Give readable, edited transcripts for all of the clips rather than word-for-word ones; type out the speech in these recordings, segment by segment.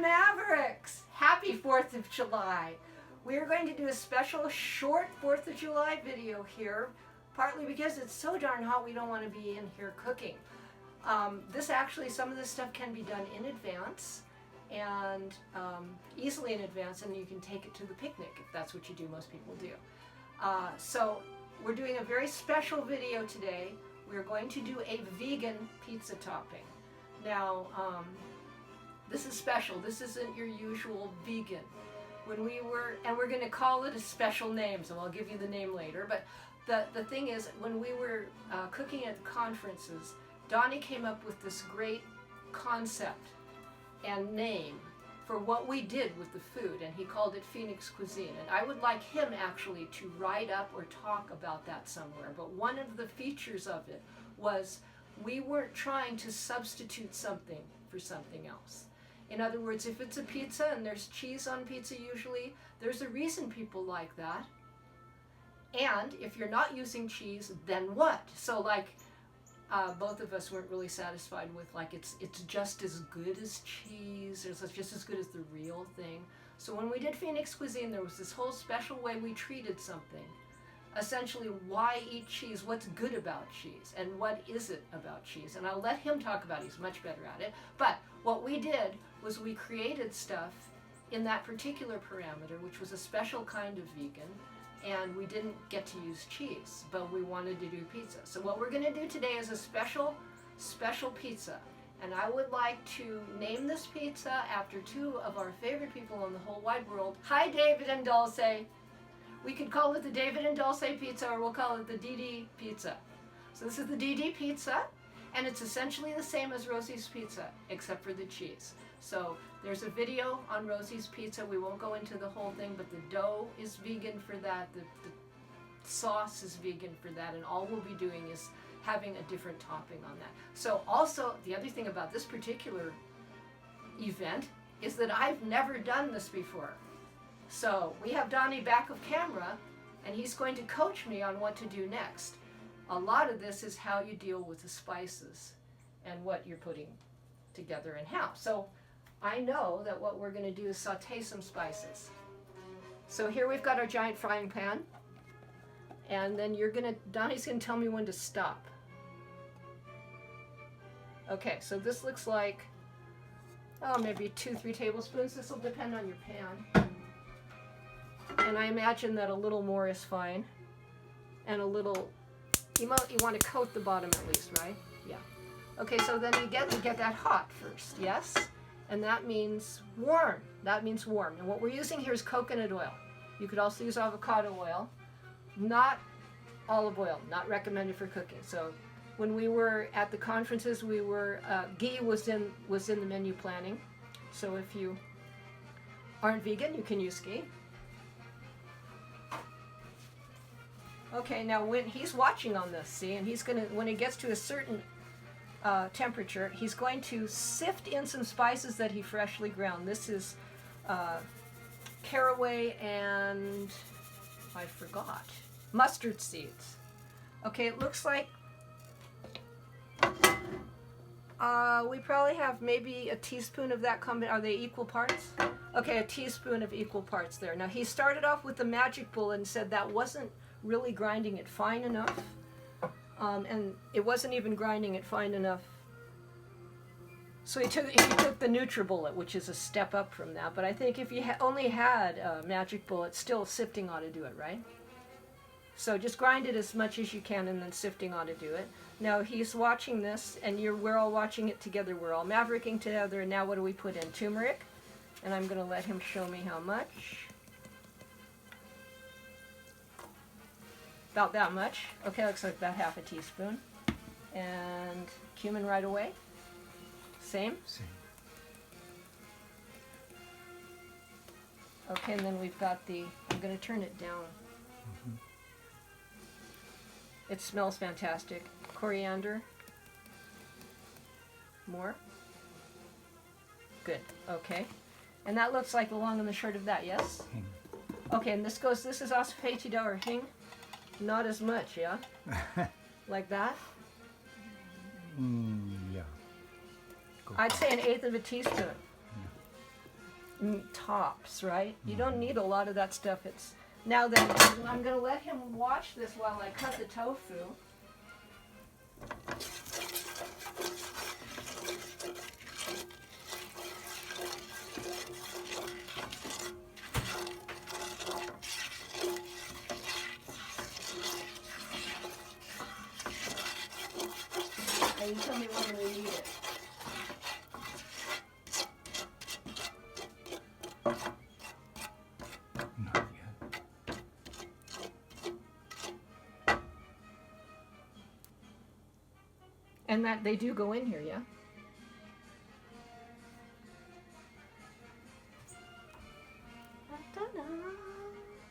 Mavericks! Happy 4th of July. We are going to do a special short 4th of July video here, partly because it's so darn hot we don't want to be in here cooking. Some of this stuff can be done in advance and easily in advance, and you can take it to the picnic if that's what you do. Most people do. So we're doing a very special video today. We're going to do a vegan pizza topping. Now, this is special. This isn't your usual vegan. And we're going to call it a special name, so I'll give you the name later. But the thing is, when we were cooking at conferences, Donnie came up with this great concept and name for what we did with the food, and he called it Phoenix Cuisine. And I would like him actually to write up or talk about that somewhere. But one of the features of it was we weren't trying to substitute something for something else. In other words, if it's a pizza and there's cheese on pizza usually, there's a reason people like that. And if you're not using cheese, then what? So like, both of us weren't really satisfied with like it's just as good as cheese, or it's just as good as the real thing. So when we did Phoenix Cuisine, there was this whole special way we treated something. Essentially, why eat cheese? What's good about cheese? And what is it about cheese? And I'll let him talk about it. He's much better at it. But what we did was we created stuff in that particular parameter, which was a special kind of vegan, and we didn't get to use cheese, but we wanted to do pizza. So what we're going to do today is a special pizza. And I would like to name this pizza after two of our favorite people in the whole wide world. Hi, David and Dulce. We could call it the David and Dulce pizza, or we'll call it the DD pizza. So this is the DD pizza, and it's essentially the same as Rosie's pizza, except for the cheese. So there's a video on Rosie's pizza. We won't go into the whole thing, but the dough is vegan for that. The sauce is vegan for that, and all we'll be doing is having a different topping on that. So also, the other thing about this particular event is that I've never done this before. So we have Donnie back of camera, and he's going to coach me on what to do next. A lot of this is how you deal with the spices and what you're putting together and how. So I know that what we're going to do is saute some spices. So here we've got our giant frying pan, and then Donnie's going to tell me when to stop. Okay, so this looks like, maybe 2-3 tablespoons. This will depend on your pan. And I imagine that a little more is fine. And a little, you want to coat the bottom at least, right? Yeah. Okay, so then you get that hot first, yes? And that means warm. That means warm. And what we're using here is coconut oil. You could also use avocado oil, not olive oil, not recommended for cooking. So when we were at the conferences, ghee was in the menu planning. So if you aren't vegan, you can use ghee. Okay, now when he's watching on this, see, and he's gonna, when it gets to a certain temperature, he's going to sift in some spices that he freshly ground. This is caraway and, I forgot, mustard seeds. Okay, it looks like we probably have maybe a teaspoon of that are they equal parts? Okay, a teaspoon of equal parts there. Now he started off with the magic bullet and said that wasn't really grinding it fine enough, and it wasn't even grinding it fine enough. So he took the NutriBullet, which is a step up from that. But I think if you only had a magic bullet, still sifting ought to do it, right? So just grind it as much as you can, and then sifting ought to do it. Now he's watching this, and we're all watching it together. We're all mavericking together. And now what do we put in? Turmeric, and I'm going to let him show me how much. About that much. Okay, looks like about half a teaspoon. And cumin right away. Same? Same. Okay, and then we've got I'm going to turn it down. Mm-hmm. It smells fantastic. Coriander. More. Good. Okay. And that looks like the long and the short of that, yes? Hing. Okay, and this is asafetida or hing. Not as much, yeah? Like that? Yeah. I'd say 1/8 of a teaspoon. tops, right? You don't need a lot of that stuff. It's now then I'm going to let him watch this while I cut the tofu. And you tell me when we need it. Not yet. And that they do go in here, yeah?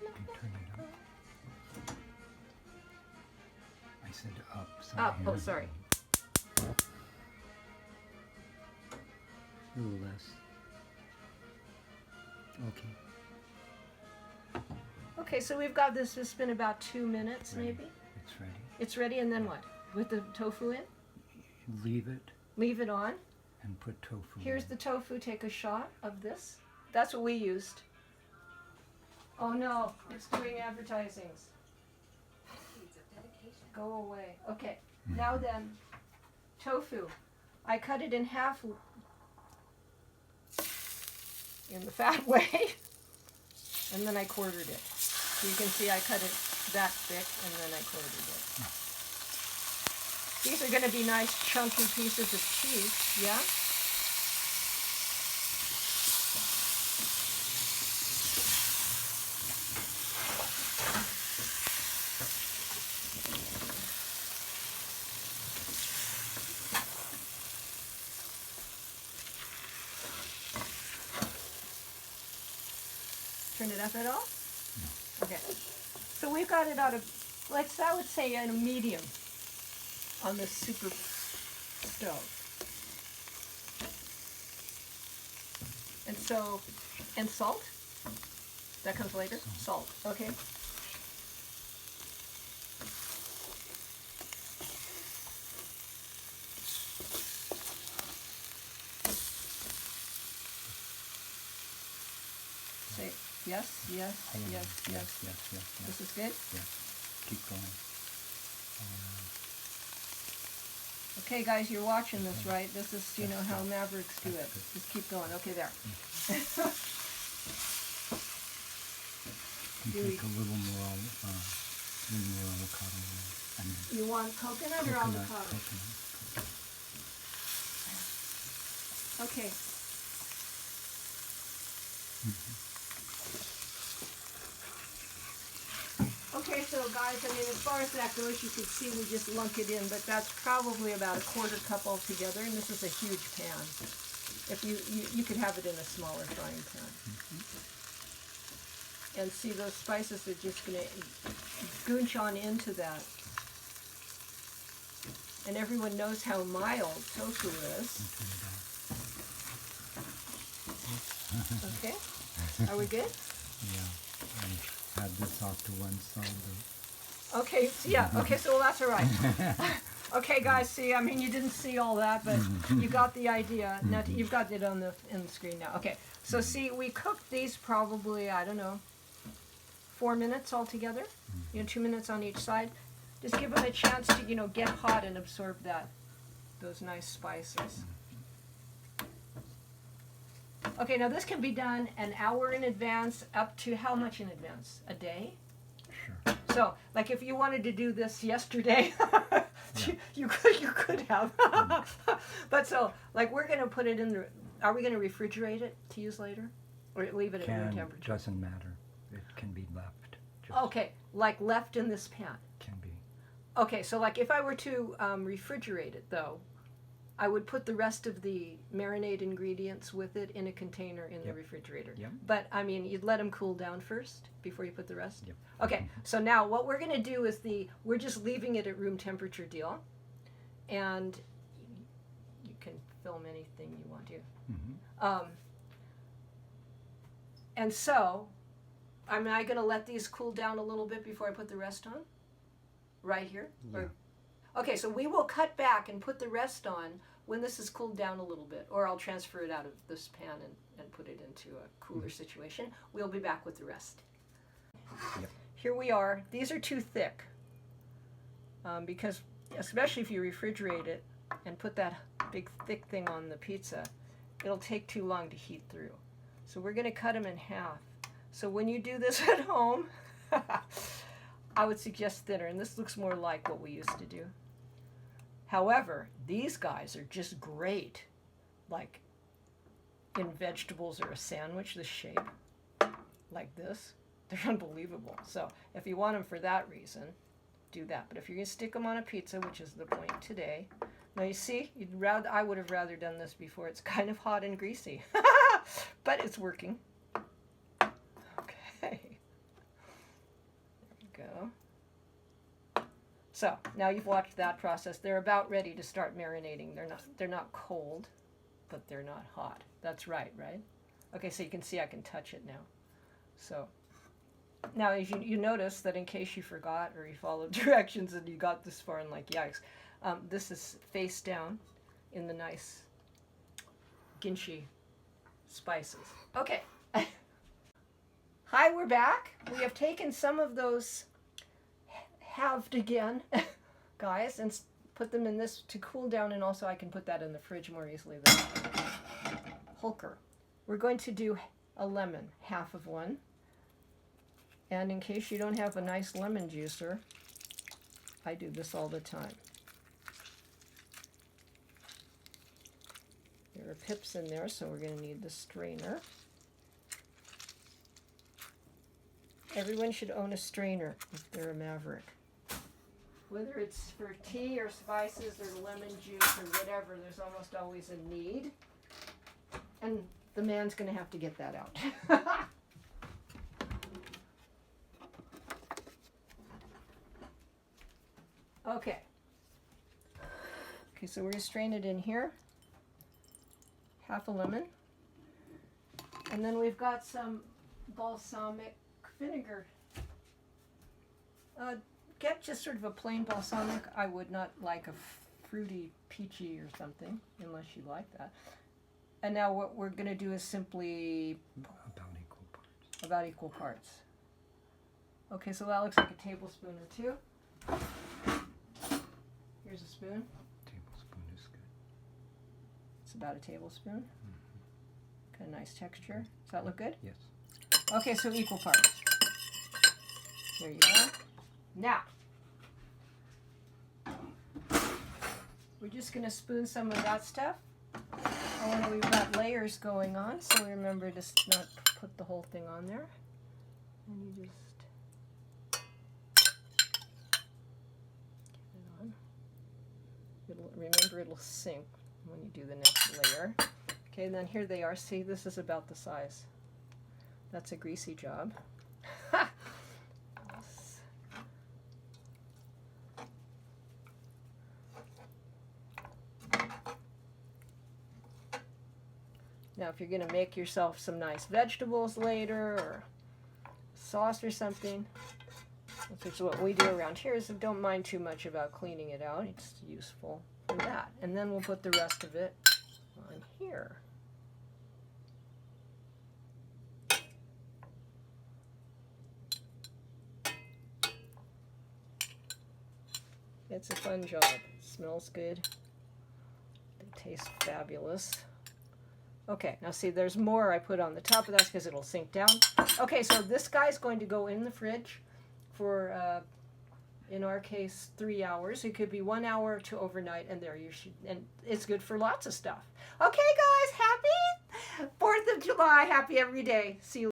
You can turn it up. I said up. So Up. here. Oh, sorry. A little less. Okay. Okay, so we've got this. It's been about 2 minutes, Ready. maybe. It's ready. It's ready, and then what? With the tofu in? Leave it Leave it on. and put tofu Here's in. the tofu. Take a shot of this. That's what we used. Oh no, it's doing advertisings. Go away. Okay, now then, tofu. I cut it in half in the fat way, and then I quartered it. So you can see I cut it that thick, and then I quartered it. These are going to be nice chunky pieces of cheese, yeah? Turn it up at all? No. Okay. So we've got it out of, I would say, in a medium on this super stove. And so, and salt? That comes later? Salt. Okay. Say yes, yes, Hold on. yes, yes. Yes. This is good? Yes. Keep going. Okay, guys, you're watching this, right? This is, you know, how Mavericks do it. Just keep going. Okay, there. You take a little more avocado oil. I mean, You want coconut or avocado? Coconut. Okay. Okay, so guys, I mean, as far as that goes, you can see we just lunk it in, but that's probably about a quarter cup altogether, and this is a huge pan. If you could have it in a smaller frying pan. And see, those spices are just going to goonch on into that. And everyone knows how mild tofu is. Okay, are we good? Yeah, I had this off to one side though. Okay, so yeah, okay, so that's all right. Okay, guys, see, I mean, you didn't see all that, but you got the idea. Now you've got it on the screen now. Okay, so see, we cooked these probably, I don't know, 4 minutes altogether. You know, 2 minutes on each side. Just give them a chance to, you know, get hot and absorb those nice spices. Okay, now this can be done an hour in advance, up to how much in advance? A day? Sure. So, like if you wanted to do this yesterday, you could have. But so, like we're going to put it in the, are we going to refrigerate it to use later? Or leave it at room temperature? Doesn't matter. It can be left. Okay, like left in this pan. Can be. Okay, so like if I were to refrigerate it though, I would put the rest of the marinade ingredients with it in a container in the refrigerator. Yep. But I mean, you'd let them cool down first before you put the rest? Yep. Okay, so now what we're going to do is we're just leaving it at room temperature deal. And you can film anything you want to. And so, am I going to let these cool down a little bit before I put the rest on? Right here? Yeah. Okay, so we will cut back and put the rest on when this is cooled down a little bit, or I'll transfer it out of this pan and put it into a cooler situation. We'll be back with the rest. Yep. Here we are. These are too thick because especially if you refrigerate it and put that big thick thing on the pizza, it'll take too long to heat through. So we're going to cut them in half. So when you do this at home, I would suggest thinner, and this looks more like what we used to do. However, these guys are just great, like in vegetables or a sandwich, this shape, like this. They're unbelievable. So if you want them for that reason, do that. But if you're going to stick them on a pizza, which is the point today, now you see, I would have rather done this before. It's kind of hot and greasy, but it's working. Okay. There we go. So now you've watched that process. They're about ready to start marinating. They're not cold, but they're not hot. That's right? Okay, so you can see I can touch it now. So now as you notice that in case you forgot or you followed directions and you got this far and like, yikes, this is face down in the nice kimchi spices. Okay. Hi, we're back. We have taken some of those halved again, guys, and put them in this to cool down, and also I can put that in the fridge more easily than Hulker. We're going to do a lemon, half of one. And in case you don't have a nice lemon juicer, I do this all the time. There are pips in there, so we're going to need the strainer. Everyone should own a strainer if they're a maverick. Whether it's for tea or spices or lemon juice or whatever, there's almost always a need. And the man's going to have to get that out. Okay. Okay, so we're going to strain it in here. Half a lemon. And then we've got some balsamic vinegar. Get just sort of a plain balsamic. I would not like a fruity, peachy or something, unless you like that. And now what we're going to do is simply about equal parts. Okay, so that looks like a tablespoon or two. Here's a spoon. Tablespoon is good. It's about a tablespoon. Got a nice texture. Does that look good? Yes. Okay, so equal parts. There you go. Now, we're just going to spoon some of that stuff. And we've got layers going on, so remember to not put the whole thing on there. And you just get it on. Remember, it'll sink when you do the next layer. Okay, and then here they are. See, this is about the size. That's a greasy job. Now, if you're going to make yourself some nice vegetables later or sauce or something, which is what we do around here, is don't mind too much about cleaning it out. It's useful for that. And then we'll put the rest of it on here. It's a fun job. It smells good. It tastes fabulous. Okay, now see, there's more I put on the top of that because it'll sink down. Okay, so this guy's going to go in the fridge for, in our case, 3 hours. It could be 1 hour to overnight, and there you should. And it's good for lots of stuff. Okay, guys, happy 4th of July. Happy every day. See you.